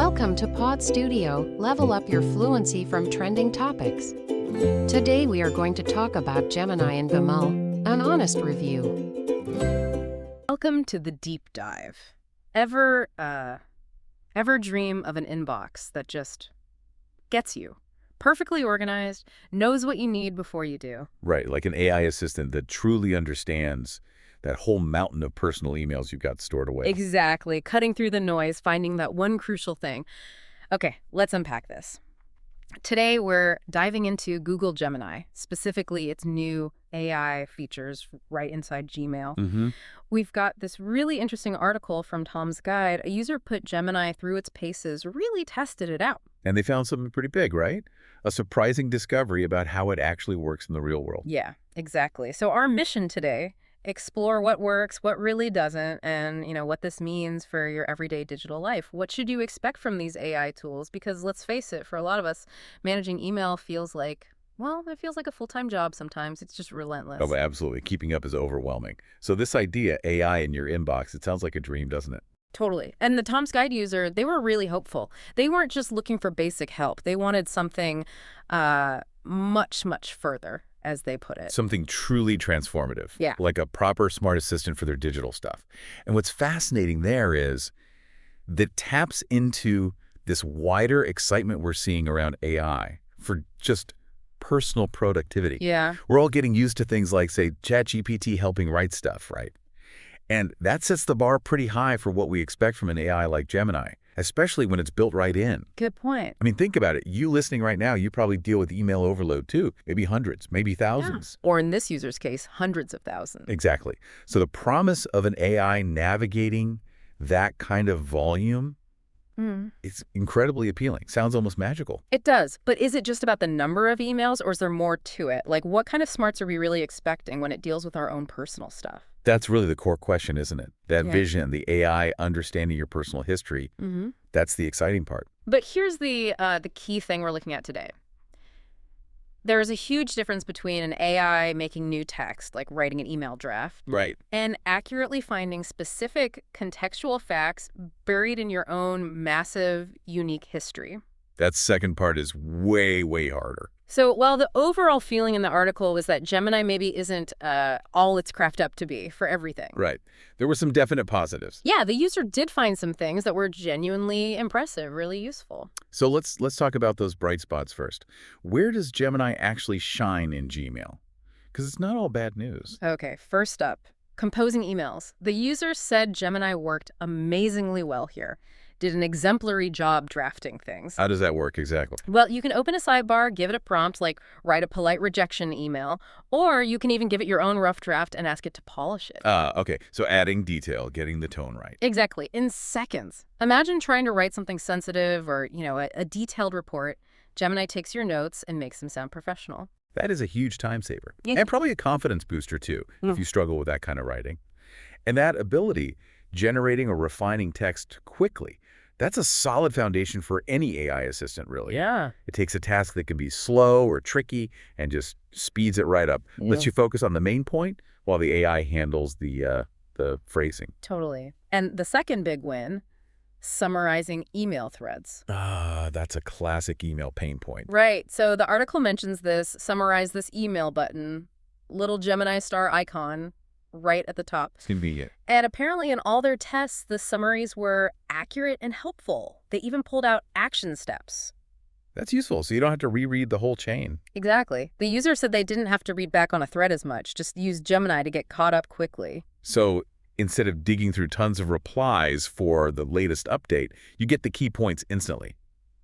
Welcome to Pod Studio, level up your fluency from trending topics. Today we are going to talk about Gemini and Vimal, an honest review. Welcome to the deep dive. Ever dream of an inbox that just gets you? Perfectly organized, knows what you need before you do. Right, like an AI assistant that truly understands that whole mountain of personal emails you've got stored away. Exactly. Cutting through the noise, finding that one crucial thing. Okay, let's unpack this. Today, we're diving into Google Gemini, specifically its new AI features right inside Gmail. We've got this really interesting article from Tom's Guide. A user put Gemini through its paces, really tested it out. And they found something pretty big, right? A surprising discovery about how it actually works in the real world. Yeah, exactly. So our mission today, explore what works, what really doesn't, and what this means for your everyday digital life. What should you expect from these AI tools? Because let's face it, for a lot of us, managing email feels like, well, it feels like a full-time job sometimes. It's just relentless. Oh, absolutely. Keeping up is overwhelming. So this idea, AI in your inbox, it sounds like a dream, doesn't it? Totally. And the Tom's Guide user, they were really hopeful. They weren't just looking for basic help. They wanted something much, much further, as they put it. Something truly transformative. Yeah. Like a proper smart assistant for their digital stuff. And what's fascinating there is that taps into this wider excitement we're seeing around AI for just personal productivity. Yeah. We're all getting used to things like, say, ChatGPT helping write stuff, right? And that sets the bar pretty high for what we expect from an AI like Gemini, especially when it's built right in. Good point. I mean, think about it. You listening right now, you probably deal with email overload too. Maybe hundreds, maybe thousands. Yeah. Or in this user's case, hundreds of thousands. Exactly. So the promise of an AI navigating that kind of volume, it's incredibly appealing. Sounds almost magical. It does. But is it just about the number of emails, or is there more to it? Like, what kind of smarts are we really expecting when it deals with our own personal stuff? That's really the core question, isn't it? That vision, the AI understanding your personal history, that's the exciting part. But here's the key thing we're looking at today. There is a huge difference between an AI making new text, like writing an email draft, Right. and accurately finding specific contextual facts buried in your own massive, unique history. That second part is way, way harder. So while the overall feeling in the article was that Gemini maybe isn't all it's cracked up to be for everything. Right. There were some definite positives. Yeah, the user did find some things that were genuinely impressive, really useful. So let's talk about those bright spots first. Where does Gemini actually shine in Gmail? Because it's not all bad news. Okay, first up, composing emails. The user said Gemini worked amazingly well here. Did an exemplary job drafting things. How does that work exactly? Well, you can open a sidebar, give it a prompt like write a polite rejection email, or you can even give it your own rough draft and ask it to polish it. Okay. So adding detail, getting the tone right. Exactly. In seconds. Imagine trying to write something sensitive or, a detailed report. Gemini takes your notes and makes them sound professional. That is a huge time saver. Yeah. And probably a confidence booster, too, if you struggle with that kind of writing. And that ability, generating or refining text quickly, that's a solid foundation for any AI assistant, really. Yeah. It takes a task that can be slow or tricky and just speeds it right up. Yeah. Lets you focus on the main point while the AI handles the phrasing. Totally. And the second big win, summarizing email threads. That's a classic email pain point. Right. So the article mentions this, summarize this email button, little Gemini star icon right at the top. It's convenient. And apparently in all their tests, the summaries were accurate and helpful. They even pulled out action steps. That's useful, so you don't have to reread the whole chain. Exactly. The user said they didn't have to read back on a thread as much, just use Gemini to get caught up quickly. So instead of digging through tons of replies for the latest update, you get the key points instantly.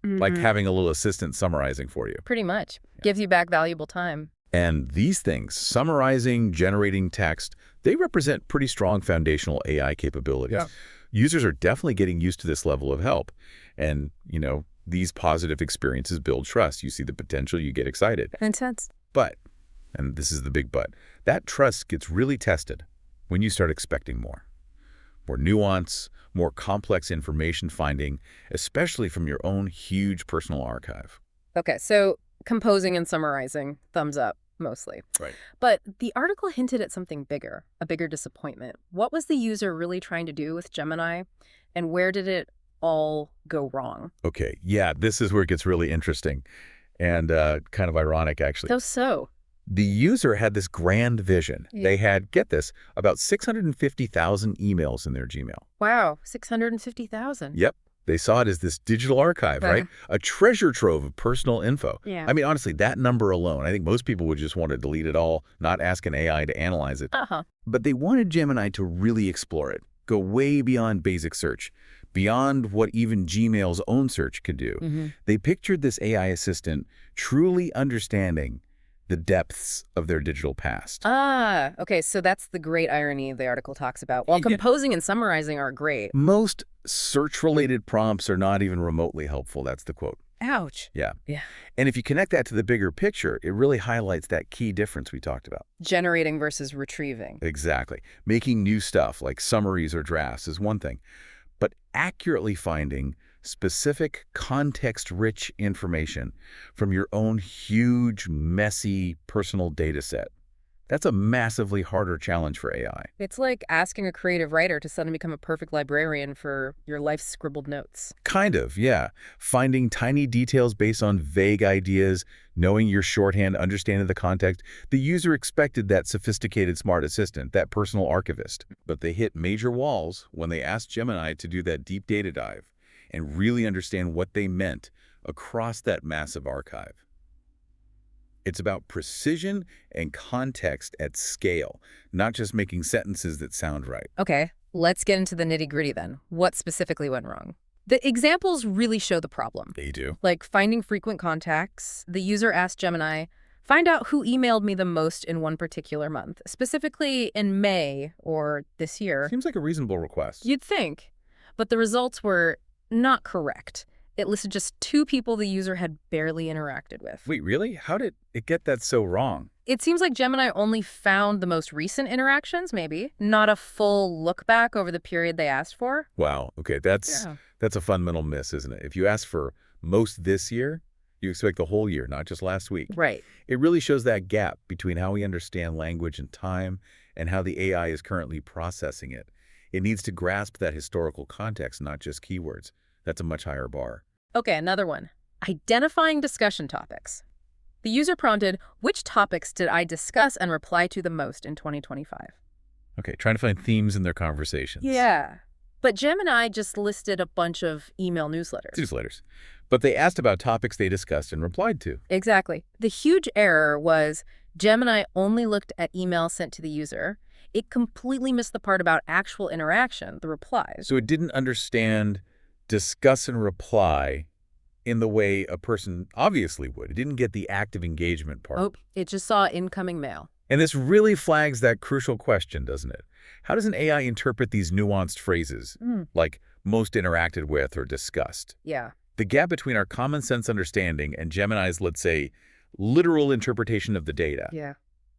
Like having a little assistant summarizing for you. Pretty much. Gives you back valuable time. And these things, summarizing, generating text, they represent pretty strong foundational AI capabilities. Yeah. Users are definitely getting used to this level of help. And, these positive experiences build trust. You see the potential, you get excited. Intense. But, and this is the big but, that trust gets really tested when you start expecting more. More nuance, more complex information finding, especially from your own huge personal archive. Okay, so composing and summarizing, thumbs up, mostly. Right. But the article hinted at something bigger, a bigger disappointment. What was the user really trying to do with Gemini? And where did it all go wrong? Okay, yeah, this is where it gets really interesting and kind of ironic, actually. So. The user had this grand vision. Yeah. They had, get this, about 650,000 emails in their Gmail. Wow, 650,000. Yep. They saw it as this digital archive, right? A treasure trove of personal info. Yeah. I mean, honestly, that number alone, I think most people would just want to delete it all, not ask an AI to analyze it. But they wanted Gemini to really explore it, go way beyond basic search, beyond what even Gmail's own search could do. They pictured this AI assistant truly understanding the depths of their digital past. Okay, so that's the great irony the article talks about. While composing and summarizing are great. Most search-related prompts are not even remotely helpful. That's the quote. Ouch. Yeah. Yeah. And if you connect that to the bigger picture, it really highlights that key difference we talked about. Generating versus retrieving. Exactly. Making new stuff like summaries or drafts is one thing, but accurately finding specific context-rich information from your own huge, messy, personal data set. That's a massively harder challenge for AI. It's like asking a creative writer to suddenly become a perfect librarian for your life's scribbled notes. Kind of, yeah. Finding tiny details based on vague ideas, knowing your shorthand, understanding the context. The user expected that sophisticated smart assistant, that personal archivist. But they hit major walls when they asked Gemini to do that deep data dive and really understand what they meant across that massive archive. It's about precision and context at scale, not just making sentences that sound right. Okay, let's get into the nitty-gritty then. What specifically went wrong? The examples really show the problem. They do. Like finding frequent contacts, the user asked Gemini, find out who emailed me the most in one particular month, specifically in May or this year. Seems like a reasonable request. You'd think, but the results were not correct. It listed just 2 people the user had barely interacted with. Wait, really? How did it get that so wrong? It seems like Gemini only found the most recent interactions, maybe, not a full look back over the period they asked for. Wow. Okay, that's a fundamental miss, isn't it? If you ask for most this year, you expect the whole year, not just last week. Right. It really shows that gap between how we understand language and time and how the AI is currently processing it. It needs to grasp that historical context, not just keywords. That's a much higher bar. Okay, another one. Identifying discussion topics. The user prompted, which topics did I discuss and reply to the most in 2025? Okay, trying to find themes in their conversations. Yeah. But Gemini just listed a bunch of email newsletters. Newsletters. But they asked about topics they discussed and replied to. Exactly. The huge error was Gemini only looked at emails sent to the user. It completely missed the part about actual interaction, the replies. So it didn't understand discuss and reply in the way a person obviously would. It didn't get the active engagement part. Oh, it just saw incoming mail. And this really flags that crucial question, doesn't it? How does an AI interpret these nuanced phrases, like most interacted with or discussed? Yeah. The gap between our common sense understanding and Gemini's, let's say, literal interpretation of the data. Yeah.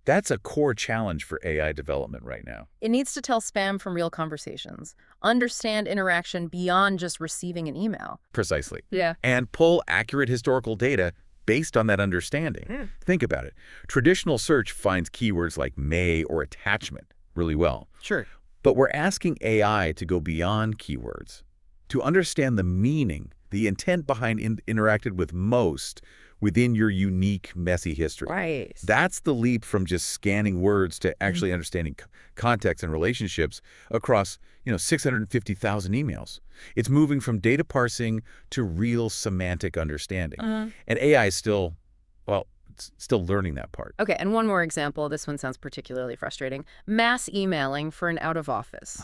That's a core challenge for AI development right now. It needs to tell spam from real conversations, understand interaction beyond just receiving an email. Precisely. Yeah. And pull accurate historical data based on that understanding. Think about it. Traditional search finds keywords like may or attachment really well. Sure. But we're asking AI to go beyond keywords, to understand the meaning, the intent behind interacted with most within your unique, messy history. Right. That's the leap from just scanning words to actually understanding context and relationships across, 650,000 emails. It's moving from data parsing to real semantic understanding. And AI is still learning that part. Okay, and one more example. This one sounds particularly frustrating. Mass emailing for an out of office.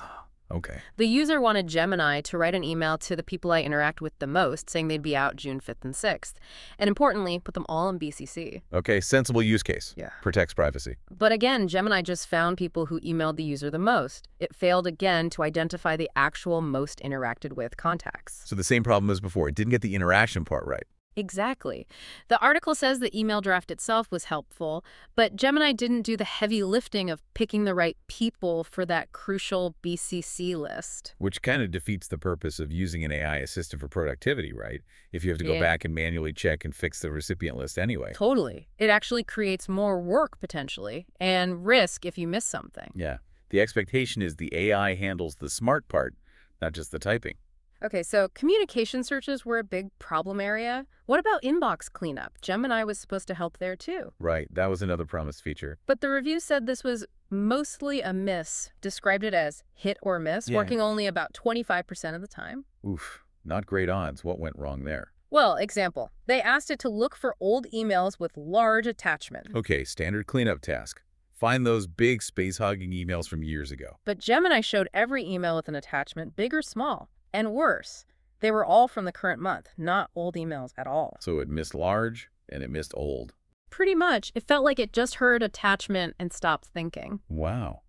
Okay. The user wanted Gemini to write an email to the people I interact with the most, saying they'd be out June 5th and 6th. And importantly, put them all in BCC. Okay, sensible use case. Yeah. Protects privacy. But again, Gemini just found people who emailed the user the most. It failed again to identify the actual most interacted with contacts. So the same problem as before. It didn't get the interaction part right. Exactly. The article says the email draft itself was helpful, but Gemini didn't do the heavy lifting of picking the right people for that crucial BCC list. Which kind of defeats the purpose of using an AI assistant for productivity, right? If you have to go back and manually check and fix the recipient list anyway. Totally. It actually creates more work, potentially, and risk if you miss something. Yeah. The expectation is the AI handles the smart part, not just the typing. Okay, so communication searches were a big problem area. What about inbox cleanup? Gemini was supposed to help there too. Right, that was another promised feature. But the review said this was mostly a miss, described it as hit or miss, Yeah. working only about 25% of the time. Oof, not great odds. What went wrong there? Well, example, they asked it to look for old emails with large attachment. Okay, standard cleanup task. Find those big space-hogging emails from years ago. But Gemini showed every email with an attachment, big or small. And worse, they were all from the current month, not old emails at all. So it missed large and it missed old. Pretty much, it felt like it just heard attachment and stopped thinking. Wow.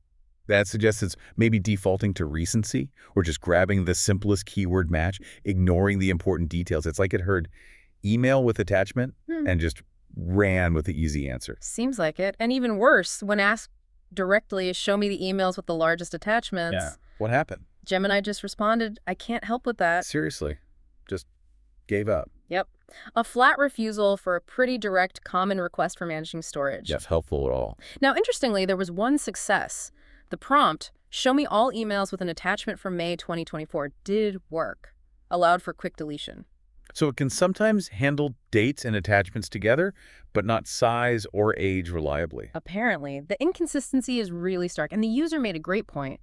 That suggests it's maybe defaulting to recency or just grabbing the simplest keyword match, ignoring the important details. It's like it heard email with attachment and just ran with the easy answer. Seems like it. And even worse, when asked directly, show me the emails with the largest attachments, What happened? Gemini just responded, I can't help with that. Seriously. Just gave up. Yep. A flat refusal for a pretty direct common request for managing storage. Yes, helpful at all. Now, interestingly, there was one success. The prompt, show me all emails with an attachment from May 2024, did work. Allowed for quick deletion. So it can sometimes handle dates and attachments together, but not size or age reliably. Apparently, the inconsistency is really stark, and the user made a great point.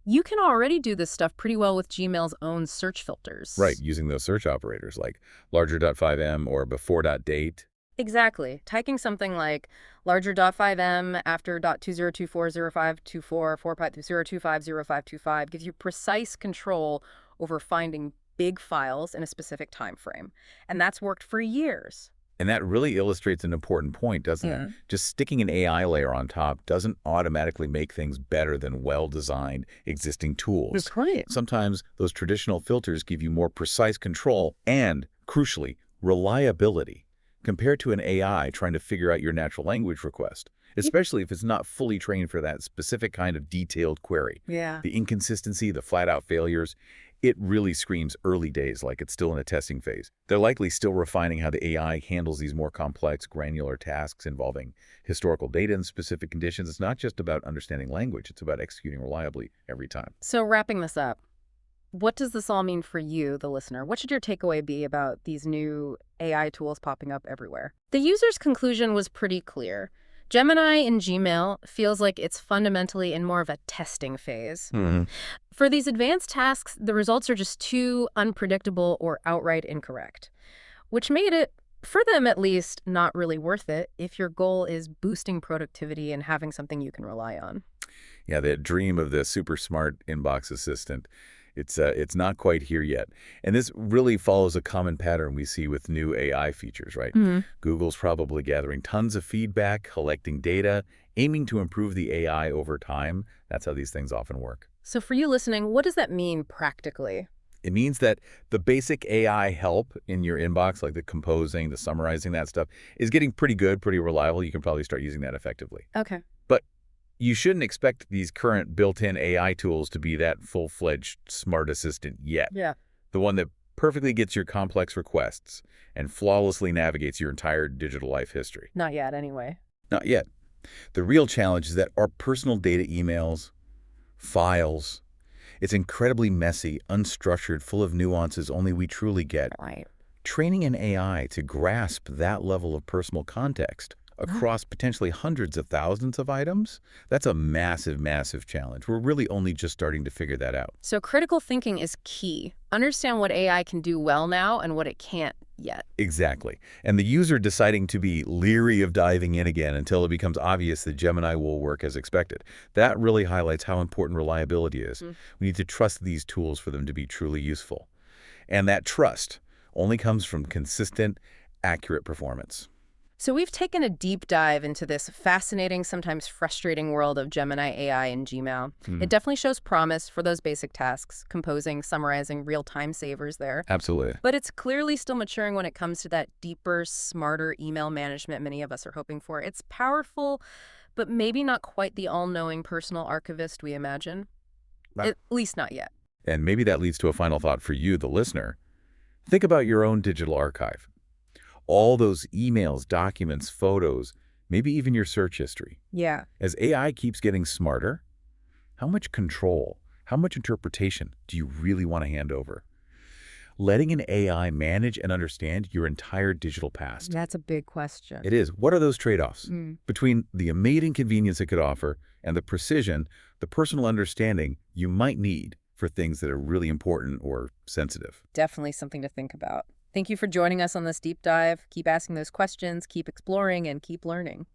You can already do this stuff pretty well with Gmail's own search filters. Right, using those search operators like larger.5m or before.date. Exactly. Typing something like larger.5m after .20240524 4.0250525 gives you precise control over finding big files in a specific time frame. And that's worked for years. And that really illustrates an important point, doesn't it? Just sticking an AI layer on top doesn't automatically make things better than well-designed existing tools. That's right. Sometimes those traditional filters give you more precise control and, crucially, reliability compared to an AI trying to figure out your natural language request, especially if it's not fully trained for that specific kind of detailed query. Yeah. The inconsistency, the flat-out failures, it really screams early days, like it's still in a testing phase. They're likely still refining how the AI handles these more complex, granular tasks involving historical data and specific conditions. It's not just about understanding language. It's about executing reliably every time. So wrapping this up, what does this all mean for you, the listener? What should your takeaway be about these new AI tools popping up everywhere? The user's conclusion was pretty clear. Gemini in Gmail feels like it's fundamentally in more of a testing phase. For these advanced tasks, the results are just too unpredictable or outright incorrect, which made it, for them at least, not really worth it if your goal is boosting productivity and having something you can rely on. Yeah, that dream of the super smart inbox assistant. It's not quite here yet. And this really follows a common pattern we see with new AI features, right? Google's probably gathering tons of feedback, collecting data, aiming to improve the AI over time. That's how these things often work. So for you listening, what does that mean practically? It means that the basic AI help in your inbox, like the composing, the summarizing, that stuff, is getting pretty good, pretty reliable. You can probably start using that effectively. Okay. But you shouldn't expect these current built-in AI tools to be that full-fledged smart assistant yet. Yeah. The one that perfectly gets your complex requests and flawlessly navigates your entire digital life history. Not yet, anyway. Not yet. The real challenge is that our personal data emails, files, it's incredibly messy, unstructured, full of nuances only we truly get. Right. Training an AI to grasp that level of personal context across potentially hundreds of thousands of items, that's a massive, massive challenge. We're really only just starting to figure that out. So critical thinking is key. Understand what AI can do well now and what it can't yet. Exactly. And the user deciding to be leery of diving in again until it becomes obvious that Gemini will work as expected. That really highlights how important reliability is. We need to trust these tools for them to be truly useful. And that trust only comes from consistent, accurate performance. So we've taken a deep dive into this fascinating, sometimes frustrating world of Gemini AI and Gmail. It definitely shows promise for those basic tasks, composing, summarizing, real time savers there. Absolutely. But it's clearly still maturing when it comes to that deeper, smarter email management many of us are hoping for. It's powerful, but maybe not quite the all-knowing personal archivist we imagine. At least not yet. And maybe that leads to a final thought for you, the listener. Think about your own digital archive. All those emails, documents, photos, maybe even your search history. Yeah. As AI keeps getting smarter, how much control, how much interpretation do you really want to hand over? letting an AI manage and understand your entire digital past? That's a big question. It is. What are those trade-offs? Mm. Between the amazing convenience it could offer and the precision, the personal understanding you might need for things that are really important or sensitive. Definitely something to think about. Thank you for joining us on this deep dive. Keep asking those questions, keep exploring, and keep learning.